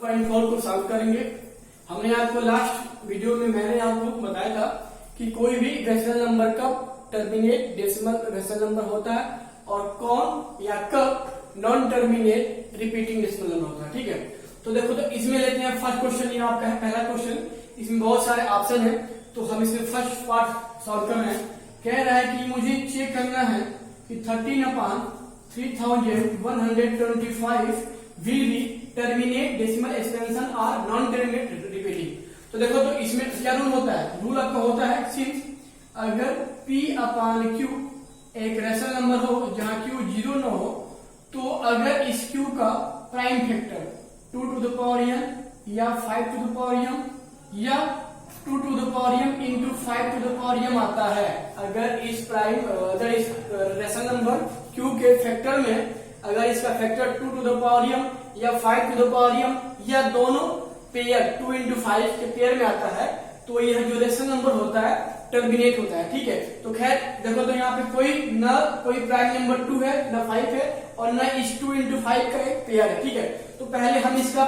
4 को सॉल्व करेंगे। हमने आपको लास्ट वीडियो में मैंने आपको बताया था कि कोई भी रेशनल नंबर का टर्मिनेट डेसिमल रेशनल नंबर होता है और कौन या कब non terminate repeating decimal number होता है। ठीक है, तो देखो तो इसमें लेते हैं फर्स्ट क्वेश्चन। ये आपका है पहला क्वेश्चन। इसमें बहुत सारे ऑप्शन है, तो हम इसमें फर्स्ट पार्ट सॉल्व कर रहे हैं। कह रहा है कि मुझे चेक करना है कि 13/3125 will be terminate decimal expansion और नॉन टर्मिनेट रिपीटिंग। तो देखो तो इसमें क्या रूल होता है? रूल आपका होता है सिंस अगर P/Q एक रेशनल नंबर हो जहां Q 0 न हो, तो अगर इस Q का prime factor 2 to the power n या 5 to the power m या 2 to the power m into 5 to the power m आता है, अगर इस रेशनल नंबर Q के फैक्टर में अगर इसका factor 2 to the power m या 5 to the power m या दोनों पेयर 2 into 5 के पेयर में आता है, तो यह जो रेशनल नंबर होता है टर्मिनेट होता है। ठीक है, तो खैर देखो तो यहाँ पे कोई प्राइम नंबर 2 है न 5 है और न इस 2 into 5 का एक पेयर है। ठीक है, तो पहले हम इसका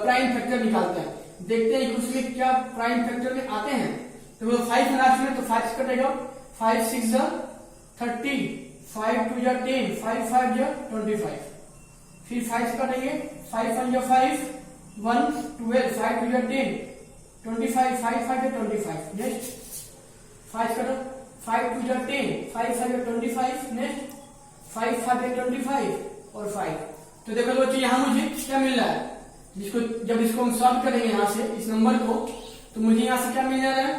प्राइम फैक्टर निकालते हैं, देखते हैं कि उसमें क्या प्राइम फैक्टर में आते हैं। तो 5 लास्ट में, तो 5 कटेगा, 5 6 जा 30, 5 2 जा 10, 5 5 जा 25, फिर 5 कटेंगे, 5 1 जा 5, 1 12, 5 2 जा 10, 25, 5 5 जा 25, नेक्स्ट 5 कटो, 5 2 जा 10, 5 5 जा 25, नेक्स्ट 5 5 जा 25 और 5। तो देखो बच्चों यहाँ मुझे क्या मिल रहा है, जिसको जब इसको हम सॉल्व करेंगे यहाँ से इस नंबर को, तो मुझे यहाँ से क्या मिल जा रहा है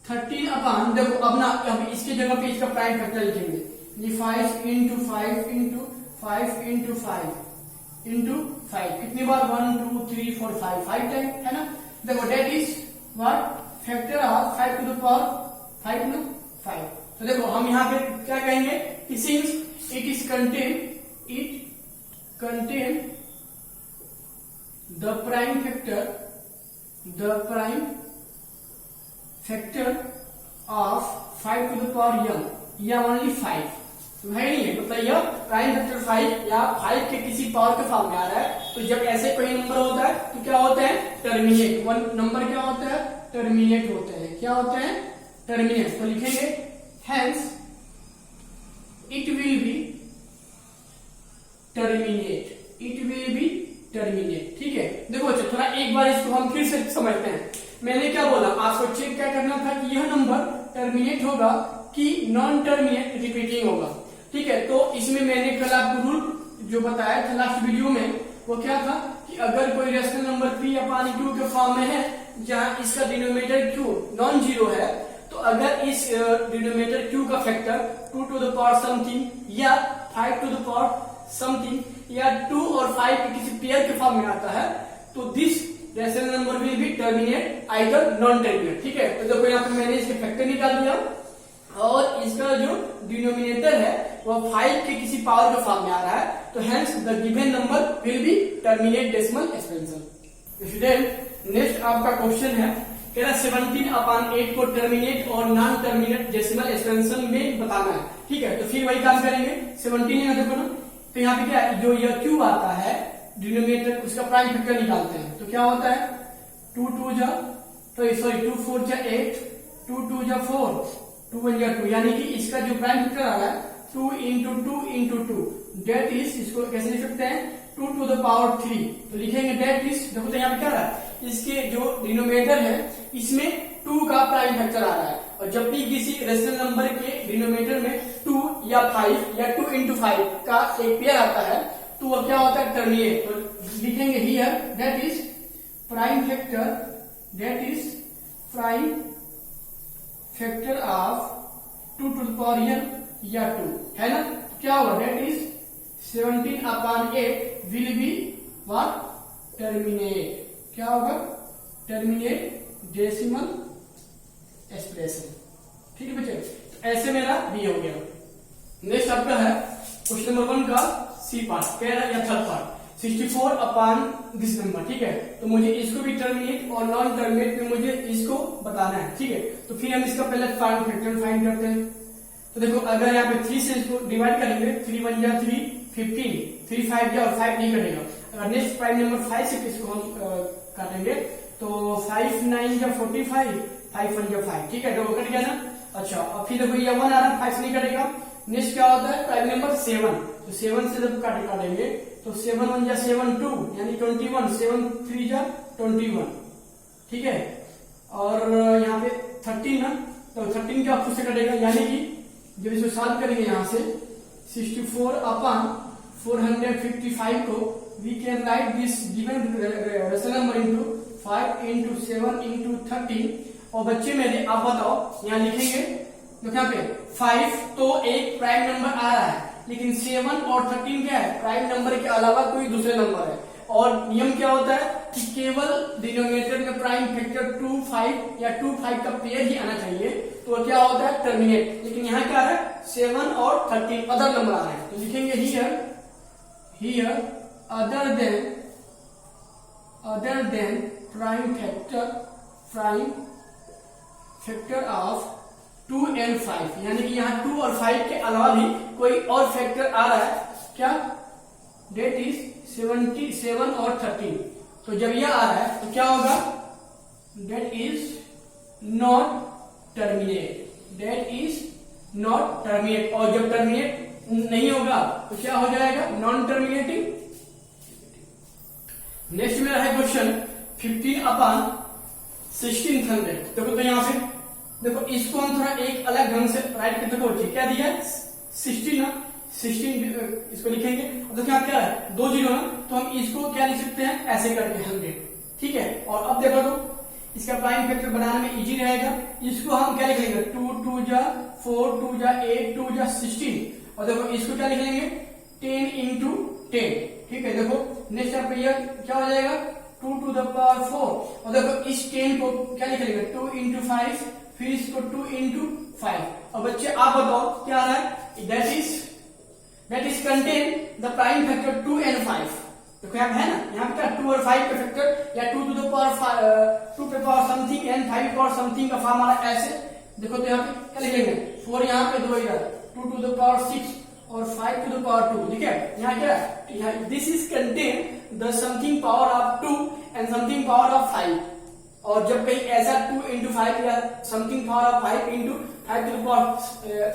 13 देखो अब ना अब इसकी जगह पे इसका प्राइम फैक्टर लिखेंगे, ये 5 into 5 into 5 into 5 into 5 कितनी बार 1 2 3 4 5 टाइम है ना। देखो that is what factor of 5 to the power 5 ना 5। तो देखो हम यहाँ पे क्या कहेंगे कि since it contain the prime factor of 5 to the power m या ओनली 5, तो है नहीं है, मतलब यह प्राइम फैक्टर 5 या 5 के किसी पावर के फॉर्म में आ रहा है। तो जब ऐसे कोई नंबर होता है तो क्या होता है टर्मिनेट, वन नंबर क्या होता है टर्मिनेट होते हैं, क्या होते हैं टर्मिनेट। तो लिखेंगे hence it will be terminate. ठीक है, देखो अच्छा थोड़ा एक बार इसको हम फिर से समझते हैं। मैंने क्या बोला, आपको चेक क्या करना था कि यह नंबर टर्मिनेट होगा कि नॉन टर्मिनेट रिपीटिंग होगा। ठीक है, तो इसमें मैंने कल आपको रूल जो बताया था लास्ट वीडियो में, वो क्या था कि अगर कोई रेशनल नंबर P/Q के फॉर्म में है जहां इसका डिनोमिनेटर Q नॉन जीरो है, तो अगर इस डिनोमिनेटर Q का factor 2 to the power something या 5 to the power समथिंग या 2 और 5 के किसी पेयर के फॉर्म में आता है, तो this rational number will be terminate either non terminate. ठीक है, तो देखो यहाँ पे मैंने इसके फैक्टर निकाल दिया और इसका जो डिनोमिनेटर है वो 5 के किसी पावर के फॉर्म में आ रहा है, तो hence the given number will be terminate decimal expansion. Student next आपका क्वेश्चन है, कह रहा 17/8 को टर्मिनेट और नॉन टर्मिनेट डेसिमल एक्सपेंशन में बताना है। ठीक है, तो फिर वही काम करेंगे। 17 है देखो ना, तो यहाँ पे क्या जो यह Q आता है डिनोमिनेटर उसका प्राइम फैक्टर निकालते हैं, तो क्या होता है 2 4 जा 8, 2 2 जा 4, 2 1 जा 2, यानी कि इसका जो प्राइम फैक्टर आ रहा है 2 into 2 into 2, डेट इज इसको कैसे लिख सकते हैं 2 to the power 3। तो लिखेंगे डेट इज, देखो तो यहाँ पे क्या रहा है इसके जो डिनोमिनेटर है इसमें 2 का प्राइम फैक्टर आ रहा है, और जब भी किसी रेशनल नंबर के डिनोमिनेटर में 2 या 5 या 2 into 5 का एक पेयर आता है, तो वो क्या होता है टर्मिनेट। तो लिखेंगे here that is prime factor of 2 to the power n या 2 है ना, क्या होगा that is 17/8 will be what terminate, क्या होगा टर्मिनेट डेसिमल एक्सप्रेशन। ठीक है बच्चे, ऐसे मेरा बी हो गया। नेक्स्ट आपका है क्वेश्चन नंबर 1 का सी पार्ट, कह रहा है या थर्ड पार्ट 64/दिस नंबर। ठीक है, तो मुझे इसको भी टर्मिनेट और नॉन टर्मिनेट में मुझे इसको बताना है। ठीक है, तो फिर हम इसका पहले प्राइम फैक्टर फाइंड करते हैं। तो देखो अगर यहाँ पे 3 से इसको डिवाइड करेंगे, 3 1 जा 3, 15, 3 5 जा और 5 नहीं कटेगा। नेक्स्ट प्राइम नंबर 5 से किसको हम काटेंगे, तो 5 9 या 45, 5 1 या 5, ठीक है, तो वो कट गया ना। अच्छा, अब फिर देखो ये 1 आ रहा है, 5 से नहीं कटेगा। नेक्स्ट क्या होता है, प्राइम नंबर 7, तो 7 से जब काटेंगे तो 7 1 या 7 2 यानी 21, 7 3 या 21, ठीक है। और यहाँ पे 13 ना, तो 13 क्या खुद से कटेगा, यानी कि जब इसको सॉल्व करेंगे यहाँ से 64 अपॉन 455 को we can write this given rational number into 5 into 7 into 13। और बच्चे मेरे आप बताओ यहाँ लिखेंगे, तो यहाँ पे 5 तो एक प्राइम नंबर आ रहा है, लेकिन 7 और 13 क्या है, प्राइम नंबर के अलावा कोई दूसरे नंबर है। और नियम क्या होता है कि केवल डिनोमिनेटर में प्राइम फैक्टर 2 5 या 2 5 का पेयर ही आना चाहिए, तो क्या होता है टर्मिनेट। लेकिन यहाँ क्या है 7 और 13 अदर नंबर आ रहे हैं, तो लिखेंगे here other than prime factor of 2 and 5, यानी कि यहाँ 2 और 5 के अलावा भी कोई और फैक्टर आ रहा है क्या, डेट इज 77 और 13। तो जब यह आ रहा है तो क्या होगा, डेट इज नॉट टर्मिनेट, और जब टर्मिनेट नहीं होगा तो क्या हो जाएगा, नॉन टर्मिनेटिंग। नेक्स्ट मेरा है क्वेश्चन 15 अपॉन 1600। देखो तो यहां से देखो इसको हम थोड़ा एक अलग ढंग से राइट करते हो, क्या दिया है 16 ना, 16 इसको लिखेंगे। अब देखो यहाँ क्या है 2 0 ना, तो हम इसको क्या लिख सकते हैं, ऐसे करके 100, ठीक है। और अब देखो तो इसका प्राइम फैक्टर बनाने में इजी रहेगा, इसको हम क्या लिख लेंगे 2 2 जा 4 2 जा 8 2 जा 16। और देखो इसको क्या लिख लेंगे 10 इंटू 10, ठीक है। देखो नेक्स्ट यहाँ पे क्या हो जाएगा 2 to the power 4। और देखो इस 10 को क्या लिख लेंगे 2 into 5, फिर इसको 2 into 5। और बच्चे आप बताओ क्या आ रहा है, that is contain the prime factor 2 and 5। देखो यहाँ है ना, यहाँ पे 2 और 5 का फैक्टर या 2 to the power 2 पे power something and 5 power something का फॉर्म आ रहा है ऐसे। देखो तो यहाँ पे क्या लिखेंगे 4 यहाँ पे 2 इधर, 2 to the power 6 और 5 to the power 2, ठीक है। यहाँ क्या है, this is contain the something power of 2 and something power of 5। और जब कहीं ऐसा 2 into 5 या something power of 5 into 5 to the power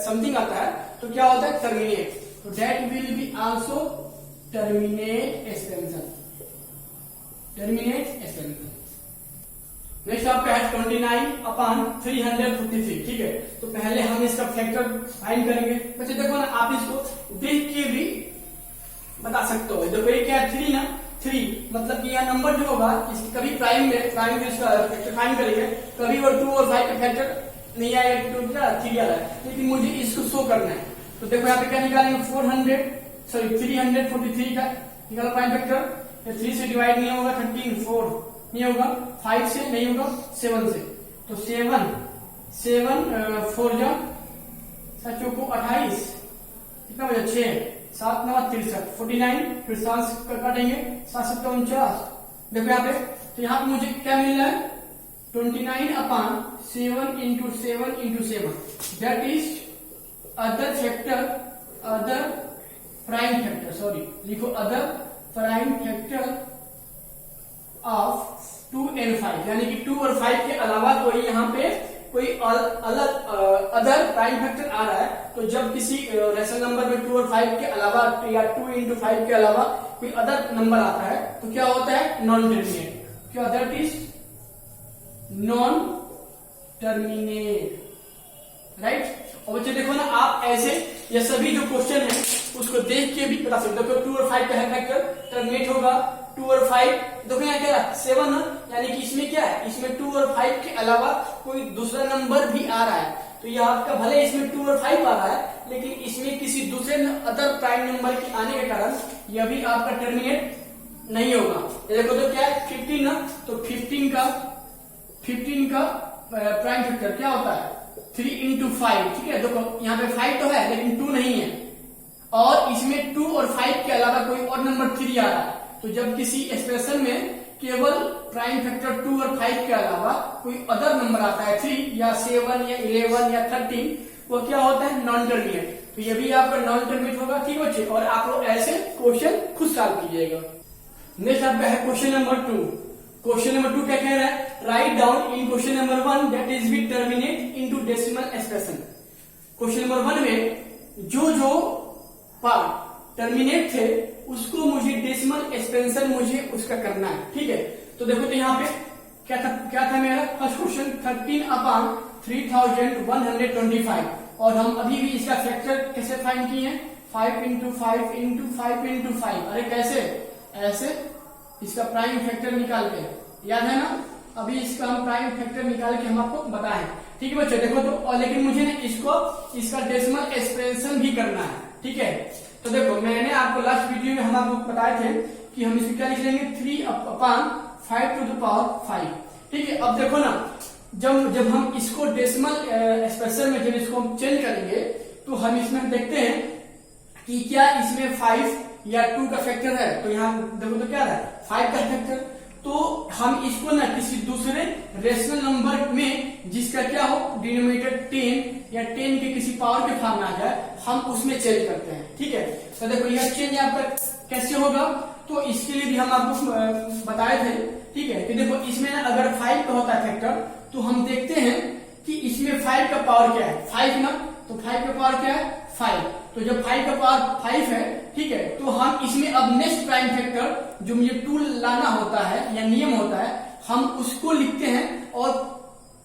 something आता है तो क्या होता है टर्मिनेट। तो that will be also terminate expansion. Next आपका है 29 अपॉन 353, ठीक है। तो पहले हम इसका फैक्टर फाइंड करेंगे। बच्चे देखो ना, आप इसको देख के भी बता सकते हो। देखो ये क्या है 3 ना, 3 मतलब कि यह नंबर जो होगा इसकी कभी प्राइम में इसका फैक्टर फाइंड करेंगे, कभी वो 2 और 5 का फैक्टर नहीं आएगा, 2 क्या 3 आ रहा है, लेकिन मुझे इसको शो करना है। तो देखो यहाँ पे क्या निकालेंगे 343 का निकाला प्राइम फैक्टर। 3 से डिवाइड नहीं होगा 13, 4 नहीं होगा, 5 से नहीं होगा, 7 से। तो 7 4 जा 28, कितना बजा 6 7 9 63 49, फिर 7 काटेंगे 7 7 49। देखो यहाँ पे, तो यहाँ पे मुझे क्या मिल रहा है 29 upon 7 into 7 into 7, that is other prime factor, sorry लिखो other prime factor of 2 and 5, यानी कि 2 और 5 के अलावा कोई यहाँ पे कोई अलग अदर प्राइम फैक्टर आ रहा है। तो जब किसी रेशनल नंबर में 2 और 5 के अलावा या 2 into 5 के अलावा कोई अदर नंबर आता है तो क्या होता है नॉन टर्मिनेट। क्या that is non terminate, right. और बच्चे देखो ना, आप ऐसे ये सभी जो क्वेश्चन है उसको देख के भी बता सकते हो। 2 और 5 का फैक्टर टर्मिनेट होगा, 2 और 5 देखो यहाँ क्या 7 ना, यानी कि इसमें क्या है, इसमें 2 और 5 के अलावा कोई दूसरा नंबर भी आ रहा है। तो ये आपका भले इसमें 2 और 5 आ रहा है, लेकिन इसमें किसी दूसरे अदर प्राइम नंबर के आने के कारण यह भी आपका टर्मिनेट नहीं होगा। ये देखो तो क्या है 15 ना, तो 15 का प्राइम फैक्टर क्या होता है 3 into 5, ठीक है। देखो यहाँ पे 5 तो है लेकिन 2 नहीं है, और इसमें 2 और 5 के अलावा कोई और नंबर 3 आ रहा है। तो जब किसी एक्सप्रेशन में केवल प्राइम फैक्टर 2 और 5 के अलावा कोई अदर नंबर आता है 3 या 7 या 11 या 13, वो क्या होता है नॉन टर्मिनेट। तो ये भी आपका नॉन टर्मिनेट होगा, ठीक बच्चे। और आप लोग ऐसे क्वेश्चन खुद सॉल्व कीजिएगा। नेक्स्ट आपका है क्वेश्चन नंबर 2। क्वेश्चन नंबर 2 क्या कह रहा है, write down in question number 1 that is be terminate into decimal expression. Question number 1 में जो जो पार्ट टर्मिनेट थे उसको मुझे डेसिमल एक्सपेंशन मुझे उसका करना है, ठीक है। तो देखो तो यहाँ पे क्या था मेरा फर्स्ट क्वेश्चन 13/3125 और हम अभी भी इसका फैक्टर कैसे फाइंड किए हैं 5 इंटू 5 इंटू 5 इंटू 5। अरे कैसे, ऐसे इसका प्राइम फैक्टर निकाल के, याद है ना, अभी इसका हम प्राइम फैक्टर निकाल के हम आपको बताएं, ठीक है बच्चों। देखो तो और लेकिन मुझे ना इसका डेसिमल एक्सपेंशन भी करना है, ठीक है। तो देखो मैंने आपको लास्ट वीडियो में हम आपको बताए थे कि हम इसको क्या लिख लेंगे 3/5 ठीक है। अब देखो ना जब हम इसको डेसिमल एक्सप्रेशन में जब इसको हम चेंज करेंगे तो हम इसमें देखते हैं कि क्या इसमें 5 या 2 का फैक्टर है। तो यहाँ देखो तो क्या है 5 का फैक्टर, तो हम इसको ना किसी दूसरे रेशनल नंबर में जिसका क्या हो डिनोमिनेटर 10 या 10 के किसी पावर के फॉर्म में आ जाए हम उसमें चेंज करते हैं, ठीक है। तो देखो यह चेंज आपका कैसे होगा, तो इसके लिए भी हम आपको बताए थे, ठीक है। कि देखो इसमें ना अगर 5 का होता है फैक्टर तो हम देखते हैं कि इसमें 5 का पावर क्या है 5 ना, तो 5 का पावर क्या है 5। तो जब 5 का पावर 5 है, ठीक है, तो हम इसमें अब नेक्स्ट प्राइम फैक्टर जो मुझे 2 लाना होता है या नियम होता है हम उसको लिखते हैं और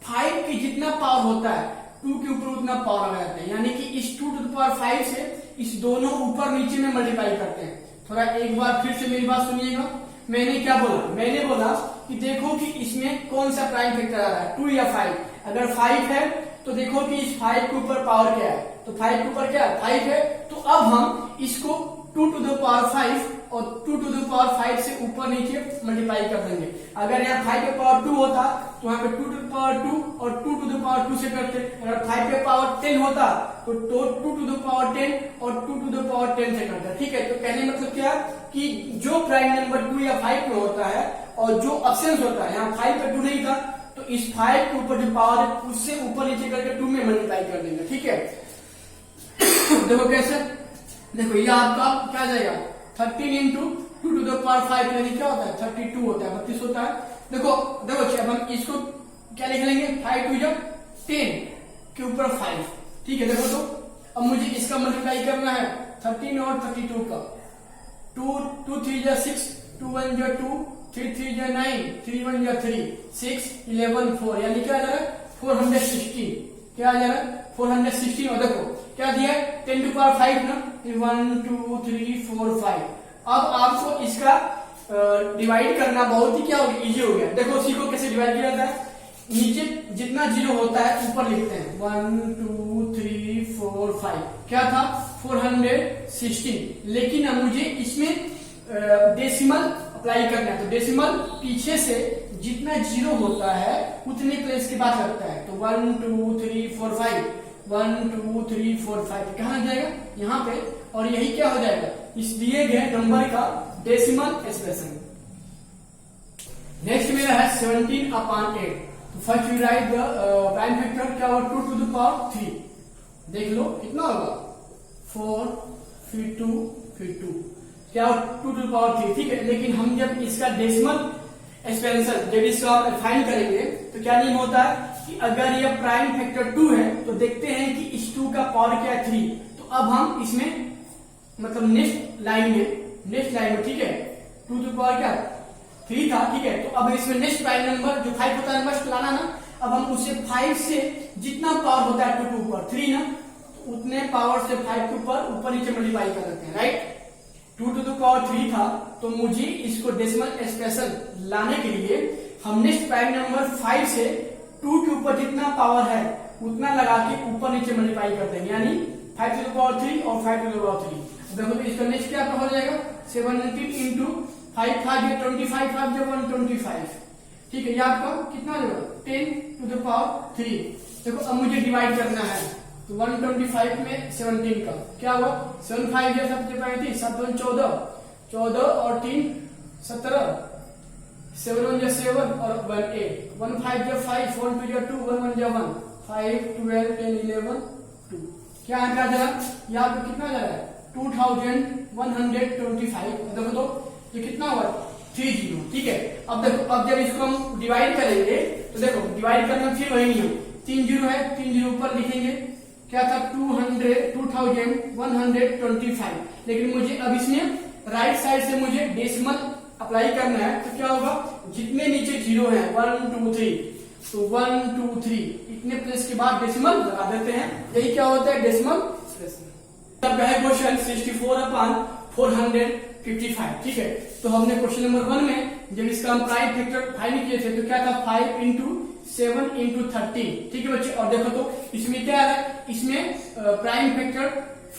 5 की जितना पावर होता है 2 के ऊपर उतना पावर लगा जाता है, यानी कि इस 2 to the power 5 से इस दोनों ऊपर नीचे में मल्टीप्लाई करते हैं। थोड़ा एक बार फिर से मेरी बात सुनिएगा, मैंने क्या बोला, मैंने बोला कि देखो कि इसमें कौन सा प्राइम फैक्टर आ रहा है 2 या 5। अगर 5 है तो देखो कि इस 5 के ऊपर पावर क्या है, तो 5 के ऊपर क्या है 5 है, तो अब हम इसको 2 to the power 5 और 2 to the power 5 से ऊपर नीचे मल्टीप्लाई कर देंगे। अगर यहाँ 5 के पावर 2 होता तो यहाँ पे 2 to the power 2 और 2 to the power 2 से करते। अगर 5 के पावर 10 होता तो 2 to the power 10 और 2 to the power 10 से करता, ठीक है। तो कहने मतलब क्या कि जो प्राइम नंबर 2 या 5 में होता है और जो ऑप्शंस होता है, यहाँ 5 पे 2 नहीं था तो इस 5 के ऊपर जो पावर है उससे ऊपर नीचे करके 2 में मल्टीप्लाई कर देंगे, ठीक है। देखो कैसे, देखो ये आपका क्या जाएगा 13 इंटू 2 to the power 5 यानी क्या होता है 32 होता है, 32 होता है। देखो अब हम इसको क्या लिख लेंगे 5 2 जब 10 के ऊपर 5, ठीक है। देखो तो अब मुझे इसका मल्टीप्लाई करना है 13 और 32 का, 2 3 जा 6, 2 1 जा 2, 3 3 जा 9, 3 1 जा 3, 6 11 4 यानी क्या आ जा रहा है 416, क्या आ जा रहा है 416। और देखो क्या दिया है 10 to power 5 ना, 1 2 3 4 5। अब आपको इसका डिवाइड करना बहुत ही क्या हो गया इजी हो गया। देखो उसी को कैसे डिवाइड किया जाता है, नीचे जितना जीरो होता है ऊपर लिखते हैं 1 2 3 4 5, क्या था 416। लेकिन अब मुझे इसमें डेसिमल अप्लाई करना है, तो डेसिमल पीछे से जितना जीरो होता है उतने प्लेस के बाद लगता है। तो 1 2 3 4 5 1 2 3 4 5 कहाँ लग जाएगा यहाँ पे, और यही क्या हो जाएगा इस दिए गए नंबर का डेसिमल एक्सप्रेशन। नेक्स्ट मेरा है 17/8। तो first we write the prime factor क्या होगा 2 to the power 3। देख लो कितना होगा 4 फिर 2 फिर 2 क्या 2 to the power 3, ठीक है। लेकिन हम जब इसका डेसिमल एक्सपेंशन जब इसका फाइंड करेंगे तो क्या नियम होता है कि अगर यह प्राइम फैक्टर 2 है तो देखते हैं कि इस 2 का पावर क्या है 3। तो अब हम इसमें मतलब नेक्स्ट लाइन में ठीक है 2 to the power क्या 3 था, ठीक है। तो अब इसमें नेक्स्ट प्राइम नंबर जो 5 होता है नंबर लाना ना, अब हम उससे 5 से जितना पावर होता है 2 के ऊपर 3 ना, तो उतने पावर से 5 के ऊपर नीचे मल्टीप्लाई कर देते हैं, राइट। 2 to the power 3 था तो मुझे इसको डेसिमल एक्सप्रेशन लाने के लिए हम नेक्स्ट प्राइम नंबर 5 से 2 के ऊपर जितना पावर है उतना लगा के ऊपर नीचे मल्टीप्लाई कर देंगे, यानी 5 to the power 3 और 5 to the power 3। देखो तो इसका नेक्स्ट क्या हो जाएगा 17 इंटू 5 5 ये 25 5 जब 125, ठीक है। ये आपका कितना होगा 10 to the power 3। देखो अब मुझे डिवाइड करना है तो 125 में 17 का क्या हुआ 7 5 या 7 35 7 1 14 14 और 3 17 7 1 जा 7 और 1 8 1 5 जा 5 1 2 जा 2 1 1 जा 1 5 12 10 11 2 क्या आंसर आ जा रहा है यहाँ पे कितना जा रहा है 2125। देखो तो ये कितना हुआ 30। ठीक है, अब देखो, अब जब इसको हम डिवाइड करेंगे तो देखो डिवाइड करने में फिर वही नियम, 3 जीरो है, 3 जीरो ऊपर लिखेंगे, क्या था 2125, लेकिन मुझे अब इसमें राइट साइड से मुझे डेसिमल अप्लाई करना है, तो क्या होगा, जितने नीचे जीरो है 1 2 3, तो 1 2 3 इतने प्लेस के बाद डेसिमल लगा देते हैं, यही क्या होता है डेसिमल एक्सप्रेशन। अब है क्वेश्चन 64/455। ठीक है, तो हमने क्वेश्चन नंबर 1 में जब इसका हम प्राइम फैक्टर फाइंड किए थे तो क्या था 5 इंटू 7 इंटू 13। ठीक है बच्चे, और देखो तो इसमें क्या है, इसमें प्राइम फैक्टर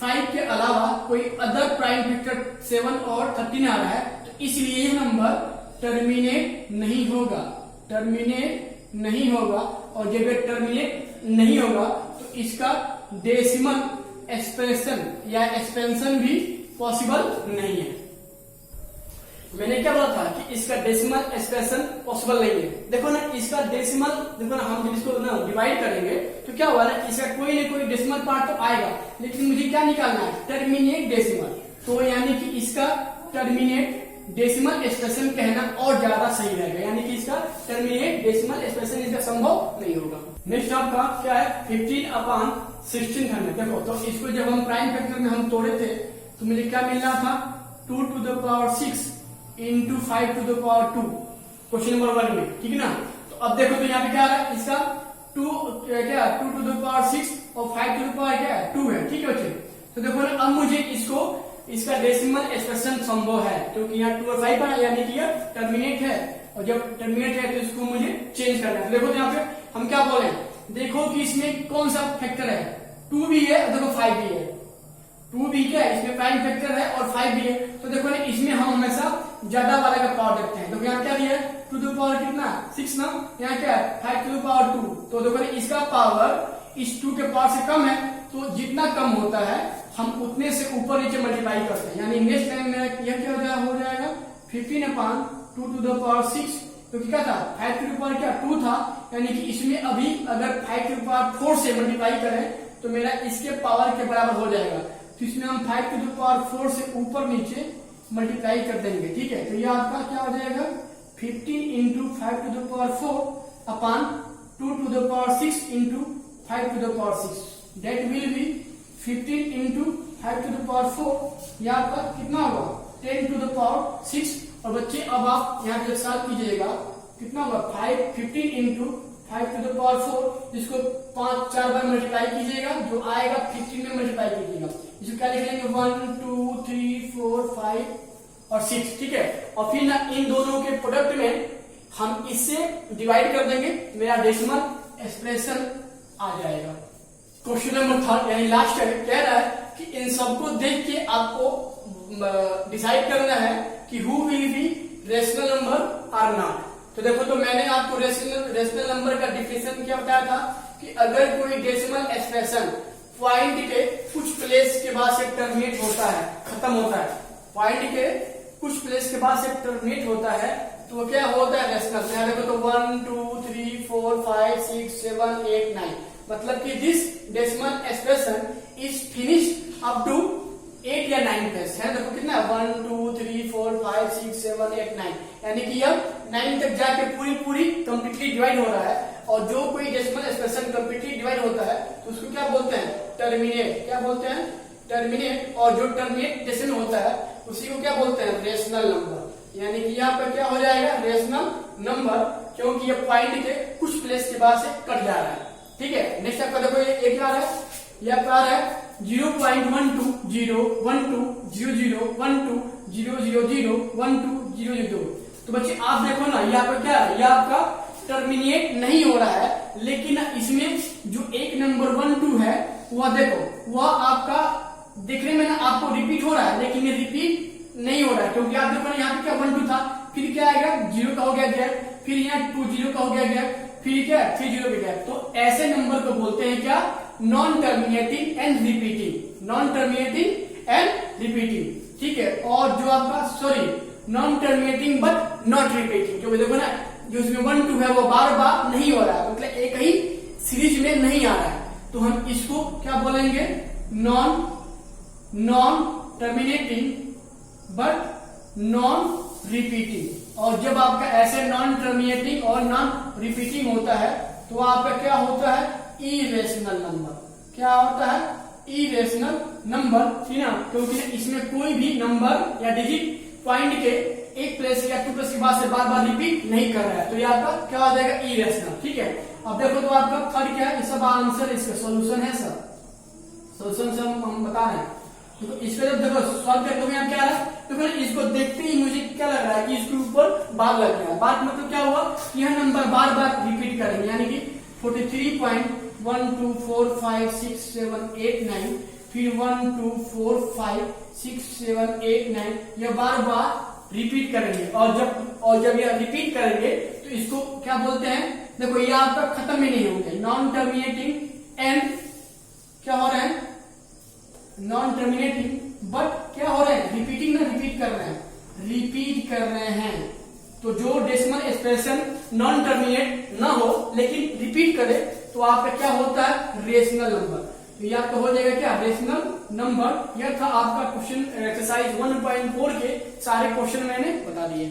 5 के अलावा कोई अदर प्राइम फैक्टर 7 और 13 आ रहा है, तो इसलिए ये नंबर टर्मिनेट नहीं होगा, और जब ये टर्मिनेट नहीं होगा तो इसका डेसिमल एक्सप्रेशन या एक्सपेंशन भी पॉसिबल नहीं है। मैंने क्या बोला था कि इसका डेसिमल एक्सप्रेशन पॉसिबल नहीं है। देखो ना, इसका डेसिमल, देखो ना, हम जब इसको ना डिवाइड करेंगे तो क्या हुआ ना, इसका कोई ना कोई डेसिमल पार्ट तो आएगा, लेकिन मुझे क्या निकालना है, टर्मिनेट डेसिमल। तो यानी कि इसका टर्मिनेट डेसिमल एक्सप्रेशन कहना और ज्यादा सही रहेगा, यानी कि इसका टर्मिनेट डेसिमल एक्सप्रेशन इसका संभव नहीं होगा। नेक्स्ट आपका क्या है 15/1600। देखो तो इसको जब हम प्राइम फैक्टर में हम तोड़े थे तो मुझे क्या मिल रहा था 2 to the power 6 into 5 to the power 2, question number 1 में। ठीक है ना, तो अब देखो तो यहाँ पे क्या आ रहा है, इसका 2 to the power 6 और 5 to the power क्या है 2 है। ठीक है बच्चे, तो देखो ना, अब मुझे इसका डेसिमल एक्सप्रेशन संभव है, क्योंकि यहाँ 2 और 5 है, यानी कि यह टर्मिनेट है, और जब टर्मिनेट है तो इसको मुझे चेंज करना है। तो देखो तो यहाँ पे हम क्या बोले, देखो कि इसमें कौन सा फैक्टर है, 2 भी है और देखो 5 भी है, 2 भी क्या है, इसमें प्राइम फैक्टर है और 5 भी है, तो देखो ना, इसमें हम हमेशा ज्यादा वाले का पावर देखते हैं। तो यहाँ क्या दिया है 2 to the power कितना 6 ना, यहाँ क्या है 5 to the power 2, तो देखो ना, इसका पावर इस 2 के पावर से कम है, तो जितना कम होता है हम उतने से ऊपर नीचे मल्टीप्लाई करते हैं, यानी नेक्स्ट टाइम में यह क्या हो जाएगा 15/2 to the power 6, तो क्या था 5 to the power क्या 2 था, यानी कि इसमें अभी अगर 5 to the power 4 से मल्टीप्लाई करें तो मेरा इसके पावर के बराबर हो जाएगा, तो इसमें हम 5 to the power 4 से ऊपर नीचे मल्टीप्लाई कर देंगे। ठीक है, तो ये आपका क्या हो जाएगा 15 into 5 to the power 4 upon 2 to the power 6 into 5 to the power 6, that will be 15 into 5 to the power 4, यह आपका कितना होगा 10 to the power 6। और बच्चे अब आप यहाँ पे सॉल्व कीजिएगा, कितना होगा 15 इंटू 5 to the power 4, जिसको 5-4 बार मल्टीप्लाई कीजिएगा, जो आएगा 15 में मल्टीप्लाई कीजिएगा, इसको क्या लिख लेंगे 1 2 3 4 5 और 6। ठीक है, और फिर ना इन दोनों के प्रोडक्ट में हम इससे डिवाइड कर देंगे, मेरा डेसिमल एक्सप्रेशन आ जाएगा। क्वेश्चन नंबर 3 यानी लास्ट है, कह रहा है कि इन सबको देख के आपको डिसाइड करना है कि who will be rational number or not. तो देखो, तो मैंने आपको रेशनल नंबर का डिफिनेशन क्या बताया था कि अगर कोई डेसिमल एक्सप्रेशन पॉइंट के कुछ प्लेस के बाद से टर्मिनेट होता है, खत्म होता है, पॉइंट के कुछ प्लेस के बाद से टर्मिनेट होता है, तो वो क्या होता है रेशनल। यहाँ देखो तो 1 2 3 4 5 6 7 8 9, मतलब कि this decimal expression is finished up to 8 या 9 प्लेस है। देखो कितना 1 2 3 4 5 6 7 8 9, यानी कि अब 9 तक जाके पूरी कंप्लीटली डिवाइड हो रहा है, और जो कोई डेसिमल एक्सप्रेशन कंप्लीटली डिवाइड होता है तो उसको क्या बोलते हैं टर्मिनेट। क्या बोलते हैं टर्मिनेट, और जो टर्मिनेट डेसिमल होता है उसी को क्या बोलते हैं रेशनल नंबर, यानी कि यहाँ पर क्या हो जाएगा रेशनल नंबर, क्योंकि ये पॉइंट के कुछ प्लेस के बाद से कट जा रहा है। ठीक है, नेक्स्ट आपका देखो ये क्या है, यह क्या है 0.1200120012001200। तो बच्चे आप देखो ना, यहाँ पर क्या है, यह आपका टर्मिनेट नहीं हो रहा है, लेकिन इसमें जो एक नंबर 1 2 है वह देखो, वह आपका देखने में ना आपको रिपीट हो रहा है, लेकिन ये रिपीट नहीं हो रहा है, क्योंकि आप देखो ना यहाँ पे क्या 1 2 था, फिर क्या आएगा 0 का हो गया गैप, फिर यहाँ 2 0 का हो गया गैप, फिर क्या 3 0 का गैप। तो ऐसे नंबर को बोलते हैं क्या non terminating and repeating, non terminating and repeating. ठीक है, और जो आपका non terminating but not repeating, क्योंकि देखो ना जो इसमें 1 2 है वो बार बार नहीं हो रहा है, मतलब एक ही सीरीज में नहीं आ रहा है, तो हम इसको क्या बोलेंगे non terminating but non repeating. और जब आपका ऐसे नॉन टर्मिनेटिंग और नॉन रिपीटिंग होता है तो आपका क्या होता है, इरेशनल नंबर। क्या होता है, इरेशनल नंबर, ठीक ना, क्योंकि इसमें कोई भी नंबर या डिजिट पॉइंट के एक प्लेस या टू प्लेस के बाद से बार बार रिपीट नहीं कर रहा है, तो ये आपका क्या हो जाएगा, इरेशनल। ठीक है, अब देखो तो आपका थर्ड क्या है, ये सब आंसर इसका सोल्यूशन है सर, सोल्यूशन से हम बता रहे हैं। तो इसको जब देखो सॉल्व करते हुए क्या रहा, तो फिर इसको देखते ही मुझे क्या लग रहा है कि इसके ऊपर बार लग गया। बार मतलब क्या हुआ, यह नंबर बार बार रिपीट करेंगे, यानी कि 43.1 2 4 5 6 7 8 9, फिर 1 2 4 5 6 7 8 9, यह बार बार रिपीट करेंगे। और जब यह रिपीट करेंगे तो इसको क्या बोलते हैं, देखो ये आपका खत्म ही नहीं होंगे, नॉन टर्मिनेटिंग एंड क्या हो रहा है, नॉन टर्मिनेटिंग बट क्या हो रहा है, रिपीटिंग ना, रिपीट कर रहे हैं, रिपीट कर रहे हैं। तो जो डेसिमल एक्सप्रेशन नॉन टर्मिनेट ना हो लेकिन रिपीट करे तो आपका क्या होता है, रेशनल नंबर। तो ये आपका हो जाएगा क्या, रेशनल नंबर। यह था आपका क्वेश्चन एक्सरसाइज 1.4 के सारे क्वेश्चन मैंने बता दिए।